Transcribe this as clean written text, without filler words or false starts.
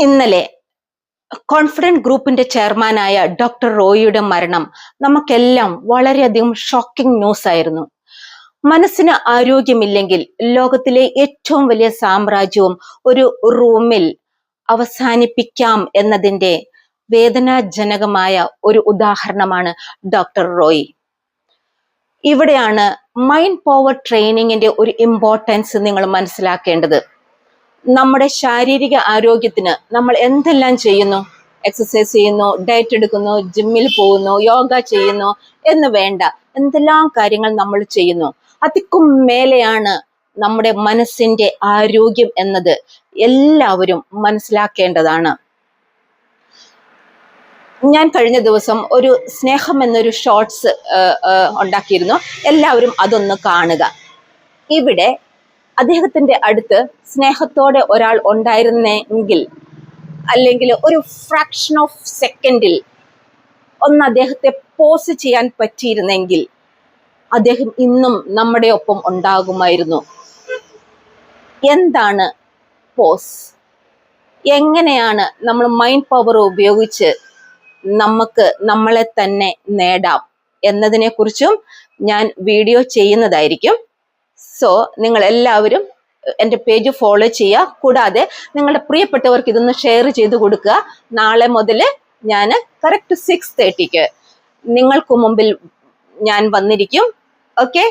ഇന്നലെ കോൺഫിഡന്റ് ഗ്രൂപ്പിന്റെ ചെയർമാനായ ഡോക്ടർ റോയിയുടെ മരണം നമുക്കെല്ലാം വളരെയധികം ഷോക്കിംഗ് ന്യൂസ് ആയിരുന്നു. മനസ്സിന് ആരോഗ്യമില്ലെങ്കിൽ ലോകത്തിലെ ഏറ്റവും വലിയ സാമ്രാജ്യവും ഒരു റൂമിൽ അവസാനിപ്പിക്കാം എന്നതിന്റെ വേദനാജനകമായ ഒരു ഉദാഹരണമാണ് ഡോക്ടർ റോയി. ഇവിടെയാണ് മൈൻഡ് പവർ ട്രെയിനിങ്ങിന്റെ ഒരു ഇമ്പോർട്ടൻസ് നിങ്ങൾ മനസ്സിലാക്കേണ്ടത്. നമ്മുടെ ശാരീരിക ആരോഗ്യത്തിന് നമ്മൾ എന്തെല്ലാം ചെയ്യുന്നു? എക്സസൈസ് ചെയ്യുന്നു, ഡയറ്റ് എടുക്കുന്നു, ജിമ്മിൽ പോകുന്നു, യോഗ ചെയ്യുന്നു എന്ന് വേണ്ട എന്തെല്ലാം കാര്യങ്ങൾ നമ്മൾ ചെയ്യുന്നു. അതിക്കും മേലെയാണ് നമ്മുടെ മനസ്സിന്റെ ആരോഗ്യം എന്നത് എല്ലാവരും മനസ്സിലാക്കേണ്ടതാണ്. ഞാൻ കഴിഞ്ഞ ദിവസം ഒരു സ്നേഹം എന്നൊരു ഷോർട്സ് ഉണ്ടാക്കിയിരുന്നു. എല്ലാവരും അതൊന്ന് കാണുക. ഇവിടെ അദ്ദേഹത്തിന്റെ അടുത്ത് സ്നേഹത്തോടെ ഒരാൾ ഉണ്ടായിരുന്നെങ്കിൽ, അല്ലെങ്കിൽ ഒരു ഫ്രാക്ഷൻ ഓഫ് സെക്കൻഡിൽ ഒന്ന് അദ്ദേഹത്തെ പോസ് ചെയ്യാൻ പറ്റിയിരുന്നെങ്കിൽ അദ്ദേഹം ഇന്നും നമ്മുടെ ഒപ്പം ഉണ്ടാകുമായിരുന്നു. എന്താണ് പോസ്? എങ്ങനെയാണ് നമ്മൾ മൈൻഡ് പവർ ഉപയോഗിച്ച് നമുക്ക് നമ്മളെ തന്നെ നേടാം എന്നതിനെ കുറിച്ചും ഞാൻ വീഡിയോ ചെയ്യുന്നതായിരിക്കും. സോ നിങ്ങൾ എല്ലാവരും എൻ്റെ പേജ് ഫോളോ ചെയ്യുക. കൂടാതെ നിങ്ങളുടെ പ്രിയപ്പെട്ടവർക്ക് ഇതൊന്ന് ഷെയർ ചെയ്ത് കൊടുക്കുക. നാളെ മുതൽ ഞാൻ കറക്റ്റ് 6:30 നിങ്ങൾക്ക് മുമ്പിൽ ഞാൻ വന്നിരിക്കും. ഓക്കെ.